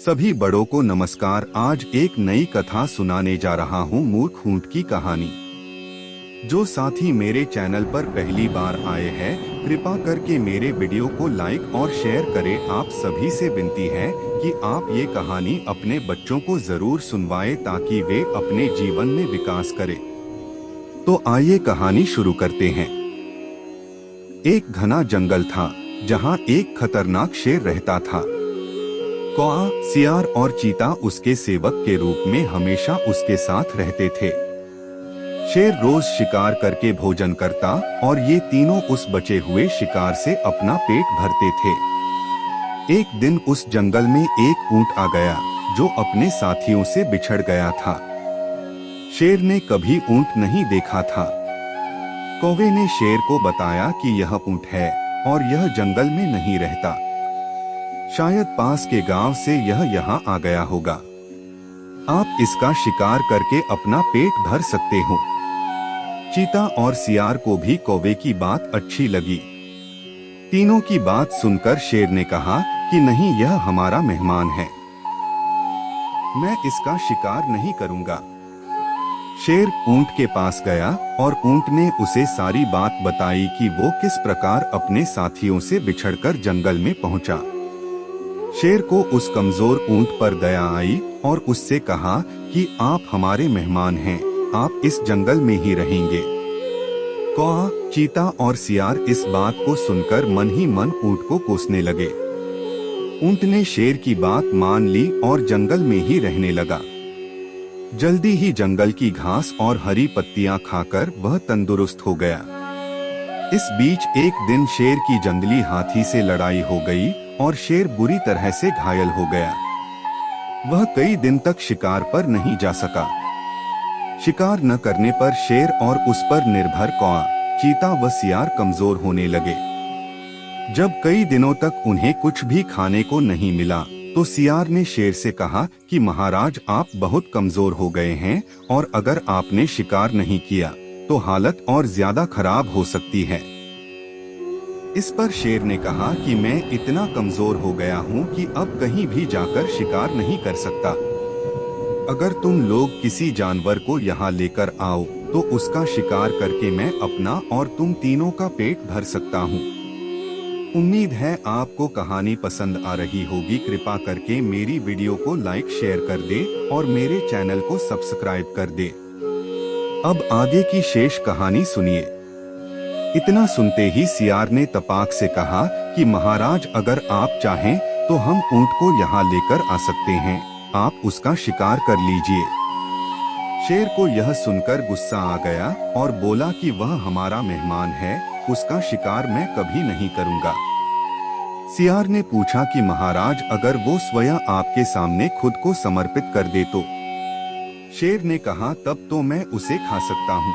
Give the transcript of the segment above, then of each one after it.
सभी बड़ों को नमस्कार। आज एक नई कथा सुनाने जा रहा हूँ, मूर्ख ऊंट की कहानी। जो साथी मेरे चैनल पर पहली बार आए हैं, कृपा करके मेरे वीडियो को लाइक और शेयर करें। आप सभी से विनती है कि आप ये कहानी अपने बच्चों को जरूर सुनवाएं ताकि वे अपने जीवन में विकास करें। तो आइए कहानी शुरू करते हैं। एक घना जंगल था जहाँ एक खतरनाक शेर रहता था। कौआ, सियार और चीता उसके सेवक के रूप में हमेशा उसके साथ रहते थे। शेर रोज शिकार करके भोजन करता और ये तीनों उस बचे हुए शिकार से अपना पेट भरते थे। एक दिन उस जंगल में एक ऊंट आ गया जो अपने साथियों से बिछड़ गया था। शेर ने कभी ऊंट नहीं देखा था। कौवे ने शेर को बताया कि यह ऊंट है और यह जंगल में नहीं रहता। शायद पास के गांव से यह यहाँ आ गया होगा। आप इसका शिकार करके अपना पेट भर सकते हो। चीता और सियार को भी कौवे की बात अच्छी लगी। तीनों की बात सुनकर शेर ने कहा कि नहीं, यह हमारा मेहमान है, मैं इसका शिकार नहीं करूंगा। शेर ऊंट के पास गया और ऊंट ने उसे सारी बात बताई कि वो किस प्रकार अपने साथियों से बिछड़कर जंगल में पहुंचा। शेर को उस कमजोर ऊंट पर दया आई और उससे कहा कि आप हमारे मेहमान हैं, आप इस जंगल में ही रहेंगे। कौआ, चीता और सियार इस बात को सुनकर मन ही मन ऊंट को कोसने लगे। ऊंट ने शेर की बात मान ली और जंगल में ही रहने लगा। जल्दी ही जंगल की घास और हरी पत्तियां खाकर वह तंदुरुस्त हो गया। इस बीच एक दिन शेर की जंगली हाथी से लड़ाई हो गई और शेर बुरी तरह से घायल हो गया। वह कई दिन तक शिकार पर नहीं जा सका। शिकार न करने पर शेर और उस पर निर्भर कौआ, चीता व सियार कमजोर होने लगे। जब कई दिनों तक उन्हें कुछ भी खाने को नहीं मिला तो सियार ने शेर से कहा कि महाराज, आप बहुत कमजोर हो गए हैं और अगर आपने शिकार नहीं किया तो हालत और ज्यादा खराब हो सकती है। इस पर शेर ने कहा कि मैं इतना कमजोर हो गया हूँ कि अब कहीं भी जाकर शिकार नहीं कर सकता। अगर तुम लोग किसी जानवर को यहाँ लेकर आओ तो उसका शिकार करके मैं अपना और तुम तीनों का पेट भर सकता हूँ। उम्मीद है आपको कहानी पसंद आ रही होगी। कृपा करके मेरी वीडियो को लाइक शेयर कर दे और मेरे चैनल को सब्सक्राइब कर दे। अब आगे की शेष कहानी सुनिए। इतना सुनते ही सियार ने तपाक से कहा कि महाराज, अगर आप चाहें तो हम ऊंट को यहाँ लेकर आ सकते हैं, आप उसका शिकार कर लीजिए। शेर को यह सुनकर गुस्सा आ गया और बोला कि वह हमारा मेहमान है, उसका शिकार मैं कभी नहीं करूँगा। सियार ने पूछा कि महाराज, अगर वो स्वयं आपके सामने खुद को समर्पित कर दे तो? शेर ने कहा, तब तो मैं उसे खा सकता हूँ।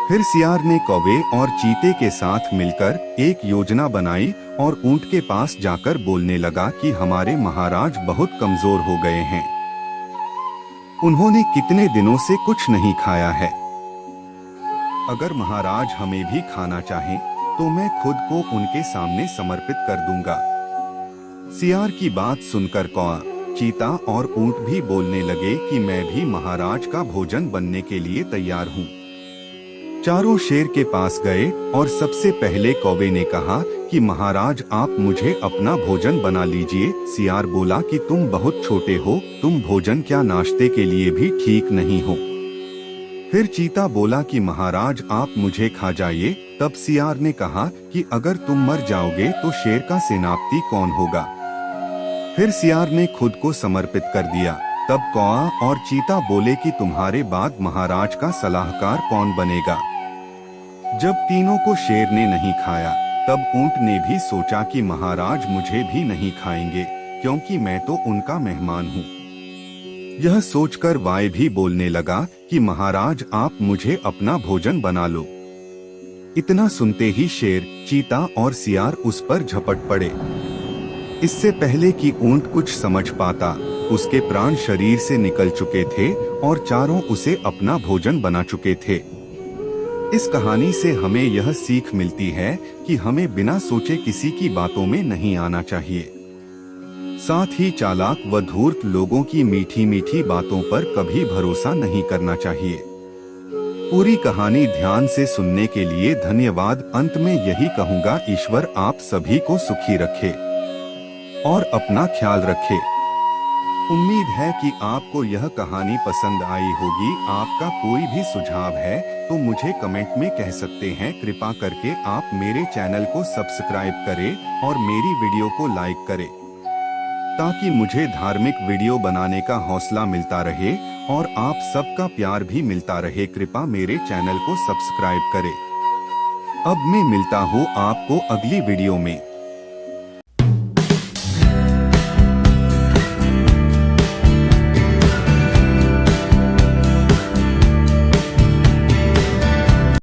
फिर सियार ने कौवे और चीते के साथ मिलकर एक योजना बनाई और ऊंट के पास जाकर बोलने लगा कि हमारे महाराज बहुत कमजोर हो गए हैं, उन्होंने कितने दिनों से कुछ नहीं खाया है। अगर महाराज हमें भी खाना चाहें तो मैं खुद को उनके सामने समर्पित कर दूंगा। सियार की बात सुनकर कौआ, चीता और ऊंट भी बोलने लगे कि मैं भी महाराज का भोजन बनने के लिए तैयार हूँ। चारों शेर के पास गए और सबसे पहले कौवे ने कहा कि महाराज, आप मुझे अपना भोजन बना लीजिए। सियार बोला कि तुम बहुत छोटे हो, तुम भोजन क्या नाश्ते के लिए भी ठीक नहीं हो। फिर चीता बोला कि महाराज, आप मुझे खा जाइए। तब सियार ने कहा कि अगर तुम मर जाओगे तो शेर का सेनापति कौन होगा। फिर सियार ने खुद को समर्पित कर दिया। तब कौआ और चीता बोले कि तुम्हारे बाद महाराज का सलाहकार कौन बनेगा। जब तीनों को शेर ने नहीं खाया तब ऊंट ने भी सोचा कि महाराज मुझे भी नहीं खाएंगे क्योंकि मैं तो उनका मेहमान हूँ। यह सोचकर वाय भी बोलने लगा कि महाराज, आप मुझे अपना भोजन बना लो। इतना सुनते ही शेर, चीता और सियार उस पर झपट पड़े। इससे पहले कि ऊंट कुछ समझ पाता, उसके प्राण शरीर से निकल चुके थे और चारों उसे अपना भोजन बना चुके थे। इस कहानी से हमें यह सीख मिलती है कि हमें बिना सोचे किसी की बातों में नहीं आना चाहिए। साथ ही चालाक व धूर्त लोगों की मीठी मीठी बातों पर कभी भरोसा नहीं करना चाहिए। पूरी कहानी ध्यान से सुनने के लिए धन्यवाद। अंत में यही कहूँगा, ईश्वर आप सभी को सुखी रखे और अपना ख्याल रखे। उम्मीद है कि आपको यह कहानी पसंद आई होगी। आपका कोई भी सुझाव है तो मुझे कमेंट में कह सकते हैं। कृपा करके आप मेरे चैनल को सब्सक्राइब करें और मेरी वीडियो को लाइक करें, ताकि मुझे धार्मिक वीडियो बनाने का हौसला मिलता रहे और आप सबका प्यार भी मिलता रहे। कृपा मेरे चैनल को सब्सक्राइब करें। अब मैं मिलता हूँ आपको अगली वीडियो में।